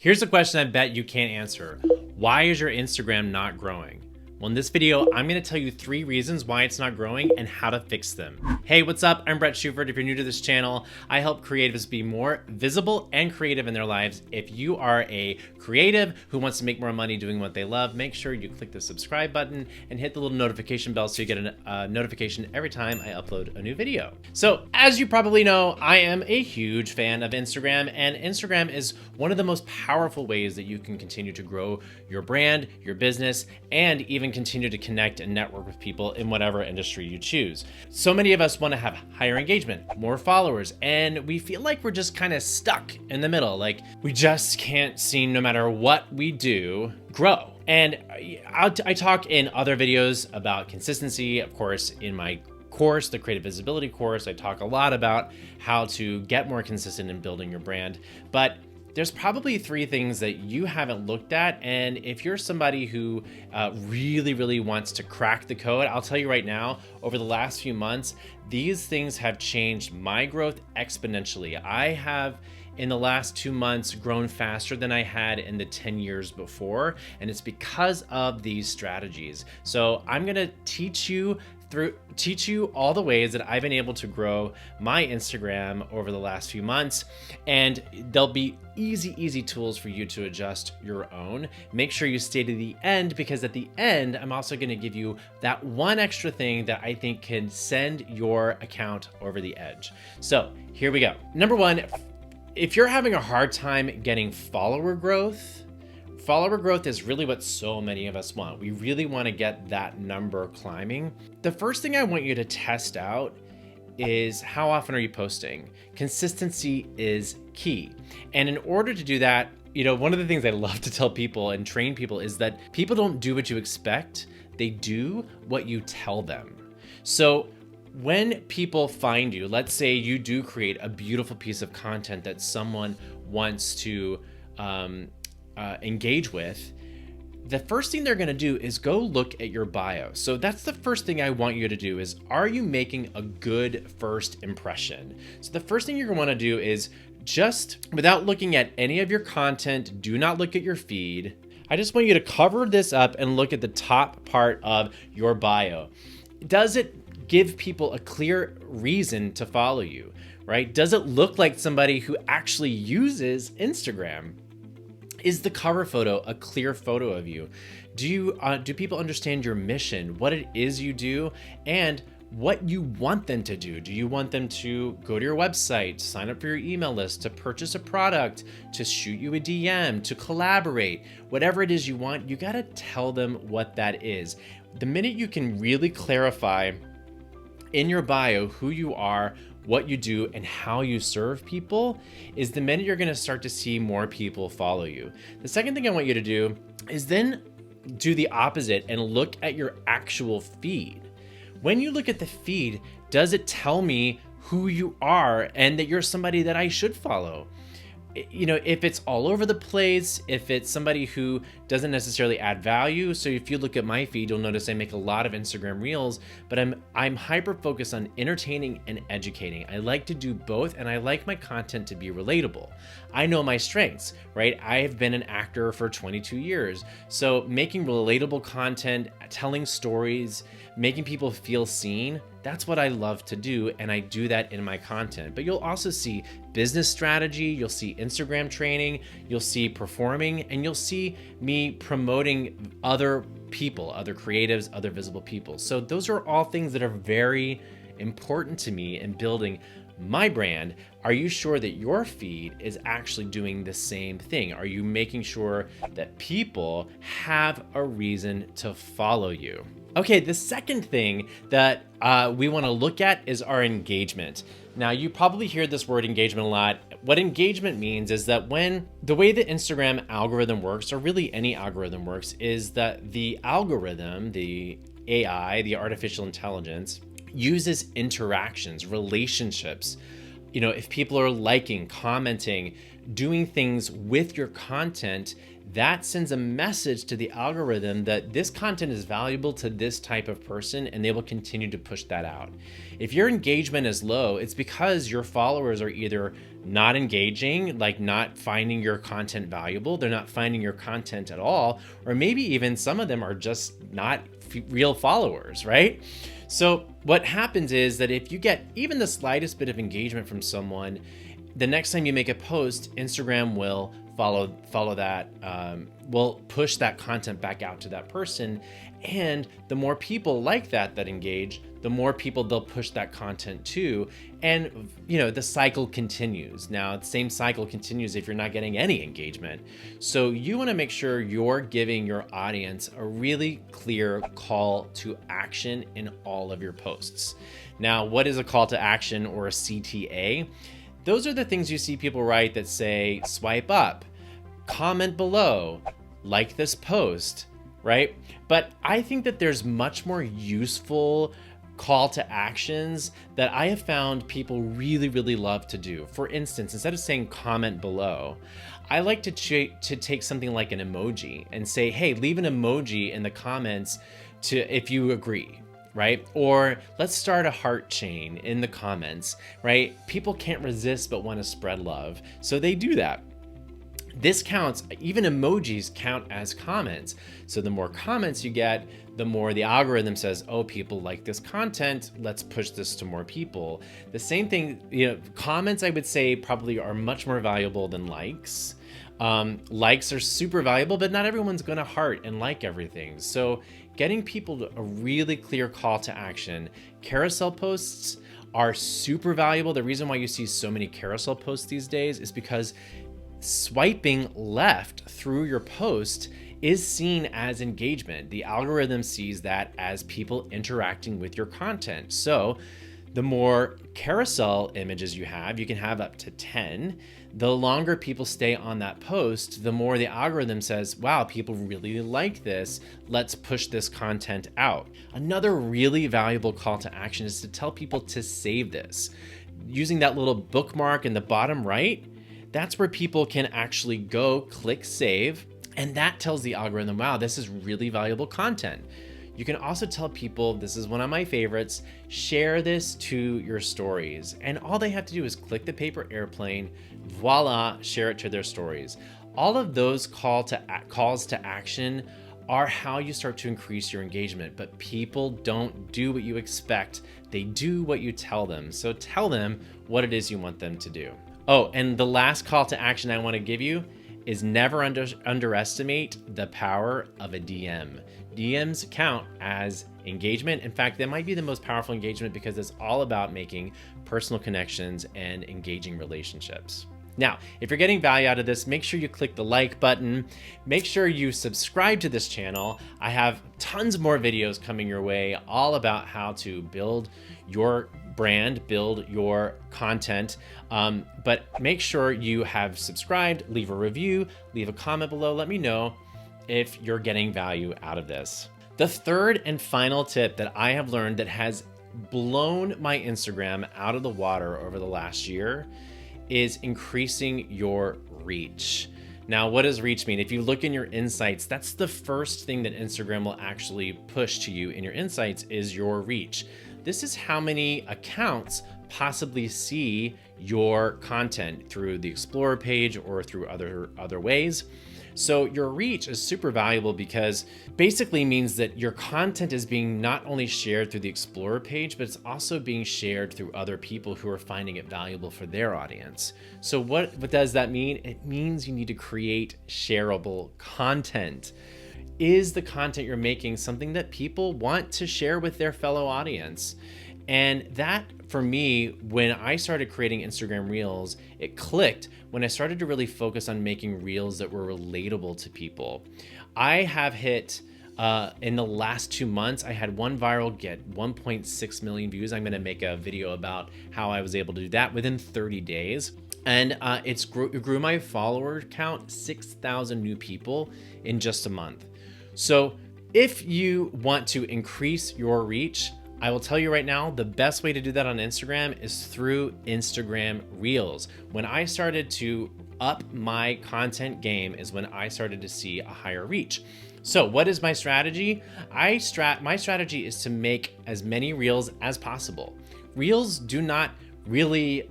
Here's a question I bet you can't answer. Why is your Instagram not growing? Well, in this video, I'm gonna tell you 3 reasons why it's not growing and how to fix them. Hey, what's up? I'm Bret Shuford. If you're new to this channel, I help creatives be more visible and creative in their lives. If you are a creative who wants to make more money doing what they love, make sure you click the subscribe button and hit the little notification bell so you get a notification every time I upload a new video. So, as you probably know, I am a huge fan of Instagram, and Instagram is one of the most powerful ways that you can continue to grow your brand, your business, and even continue to connect and network with people in whatever industry you choose. So many of us want to have higher engagement, more followers, and we feel like we're just kind of stuck in the middle. Like we just can't seem, no matter what we do, grow. And I talk in other videos about consistency. Of course, in my course, the Creative Visibility course, I talk a lot about how to get more consistent in building your brand. But there's probably 3 things that you haven't looked at, and if you're somebody who really wants to crack the code, I'll tell you right now, over the last few months, these things have changed my growth exponentially. I have, in the last 2 months, grown faster than I had in the 10 years before, and it's because of these strategies. So I'm gonna teach you all the ways that I've been able to grow my Instagram over the last few months, and there'll be easy tools for you to adjust your own. Make sure you stay to the end, because at the end, I'm also going to give you that one extra thing that I think can send your account over the edge. So here we go. Number 1, if you're having a hard time getting follower growth is really what so many of us want. We really want to get that number climbing. The first thing I want you to test out is how often are you posting? Consistency is key. And in order to do that, one of the things I love to tell people and train people is that people don't do what you expect, they do what you tell them. So when people find you, let's say you do create a beautiful piece of content that someone wants to engage with, the first thing they're going to do is go look at your bio. So that's the first thing I want you to do is, are you making a good first impression? So the first thing you're going to want to do is, just without looking at any of your content, do not look at your feed. I just want you to cover this up and look at the top part of your bio. Does it give people a clear reason to follow you, right? Does it look like somebody who actually uses Instagram? Is the cover photo a clear photo of you? Do people understand your mission, what it is you do, and what you want them to do? Do you want them to go to your website, sign up for your email list, to purchase a product, to shoot you a DM, to collaborate? Whatever it is you want, you gotta tell them what that is. The minute you can really clarify in your bio who you are, what you do, and how you serve people, is the minute you're gonna start to see more people follow you. The second thing I want you to do is then do the opposite and look at your actual feed. When you look at the feed, does it tell me who you are and that you're somebody that I should follow? If it's all over the place, if it's somebody who doesn't necessarily add value. So if you look at my feed, you'll notice I make a lot of Instagram reels, but I'm hyper focused on entertaining and educating. I like to do both, and I like my content to be relatable. I know my strengths, right? I have been an actor for 22 years. So making relatable content, telling stories, making people feel seen, that's what I love to do, and I do that in my content. But you'll also see business strategy, you'll see Instagram training, you'll see performing, and you'll see me promoting other people, other creatives, other visible people. So those are all things that are very important to me in building my brand. Are you sure that your feed is actually doing the same thing? Are you making sure that people have a reason to follow you? Okay, the second thing that we want to look at is our engagement. Now, you probably hear this word engagement a lot. What engagement means is that when the way the Instagram algorithm works, or really any algorithm works, is that the algorithm, the AI, the artificial intelligence, uses interactions, relationships. If people are liking, commenting, doing things with your content, that sends a message to the algorithm that this content is valuable to this type of person, and they will continue to push that out. If your engagement is low, it's because your followers are either not engaging, like not finding your content valuable, they're not finding your content at all, or maybe even some of them are just not real followers, right? So what happens is that if you get even the slightest bit of engagement from someone, the next time you make a post, Instagram will follow that, will push that content back out to that person. And the more people like that engage, the more people they'll push that content to. And, the cycle continues. Now, the same cycle continues if you're not getting any engagement. So you want to make sure you're giving your audience a really clear call to action in all of your posts. Now, what is a call to action or a CTA? Those are the things you see people write that say, swipe up, comment below, like this post, right? But I think that there's much more useful call to actions that I have found people really, really love to do. For instance, instead of saying comment below, I like to take something like an emoji and say, hey, leave an emoji in the comments if you agree. Right? Or let's start a heart chain in the comments, right? People can't resist but want to spread love. So they do that. This counts, even emojis count as comments. So the more comments you get, the more the algorithm says, oh, people like this content, let's push this to more people. The same thing, comments I would say probably are much more valuable than likes. Likes are super valuable, but not everyone's going to heart and like everything. So getting people to a really clear call to action. Carousel posts are super valuable. The reason why you see so many carousel posts these days is because swiping left through your post is seen as engagement. The algorithm sees that as people interacting with your content. So the more carousel images you can have up to 10. The longer people stay on that post, the more the algorithm says, wow, people really like this. Let's push this content out. Another really valuable call to action is to tell people to save this. Using that little bookmark in the bottom right, that's where people can actually go click save. And that tells the algorithm, wow, this is really valuable content. You can also tell people, this is one of my favorites, share this to your stories. And all they have to do is click the paper airplane, voila, share it to their stories. All of those calls to action are how you start to increase your engagement, but people don't do what you expect. They do what you tell them. So tell them what it is you want them to do. Oh, and the last call to action I want to give you is never underestimate the power of a DM. DMs count as engagement. In fact, they might be the most powerful engagement because it's all about making personal connections and engaging relationships. Now, if you're getting value out of this, make sure you click the like button. Make sure you subscribe to this channel. I have tons more videos coming your way, all about how to build your brand, build your content. But make sure you have subscribed, leave a review, leave a comment below. Let me know if you're getting value out of this. The third and final tip that I have learned that has blown my Instagram out of the water over the last year is increasing your reach. Now, what does reach mean? If you look in your insights, that's the first thing that Instagram will actually push to you in your insights is your reach. This is how many accounts possibly see your content through the Explorer page or through other ways. So your reach is super valuable because basically means that your content is being not only shared through the Explorer page, but it's also being shared through other people who are finding it valuable for their audience. So what does that mean? It means you need to create shareable content. Is the content you're making something that people want to share with their fellow audience? And that, for me, when I started creating Instagram Reels, it clicked when I started to really focus on making Reels that were relatable to people. I have hit, in the last 2 months, I had one viral get 1.6 million views. I'm gonna make a video about how I was able to do that within 30 days. And it grew my follower count 6,000 new people in just a month. So if you want to increase your reach, I will tell you right now, the best way to do that on Instagram is through Instagram Reels. When I started to up my content game is when I started to see a higher reach. So what is my strategy? My strategy is to make as many Reels as possible. Reels do not really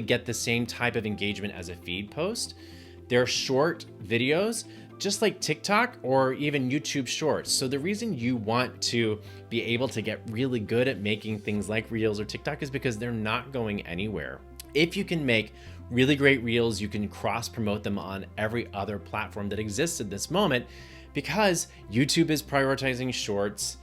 get the same type of engagement as a feed post. They're short videos, just like TikTok or even YouTube Shorts. So the reason you want to be able to get really good at making things like Reels or TikTok is because they're not going anywhere. If you can make really great Reels, you can cross promote them on every other platform that exists at this moment, because YouTube is prioritizing Shorts.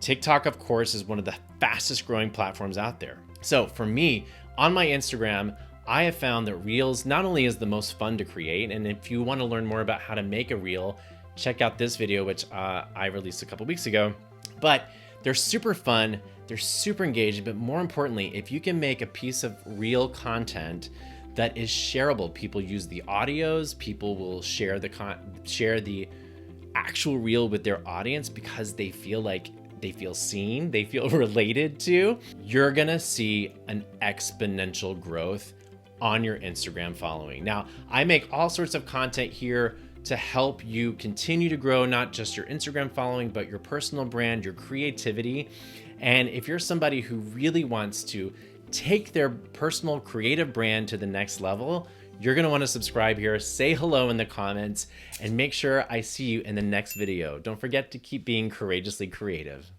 TikTok, of course, is one of the fastest growing platforms out there. So for me, on my Instagram, I have found that Reels not only is the most fun to create, and if you want to learn more about how to make a Reel, check out this video, which I released a couple weeks ago, but they're super fun, they're super engaging, but more importantly, if you can make a piece of Reel content that is shareable, people use the audios, people will share the actual Reel with their audience because they feel seen, they feel related to, you're gonna see an exponential growth on your Instagram following. Now, I make all sorts of content here to help you continue to grow not just your Instagram following, but your personal brand, your creativity. And if you're somebody who really wants to take their personal creative brand to the next level, you're gonna wanna subscribe here, say hello in the comments, and make sure I see you in the next video. Don't forget to keep being courageously creative.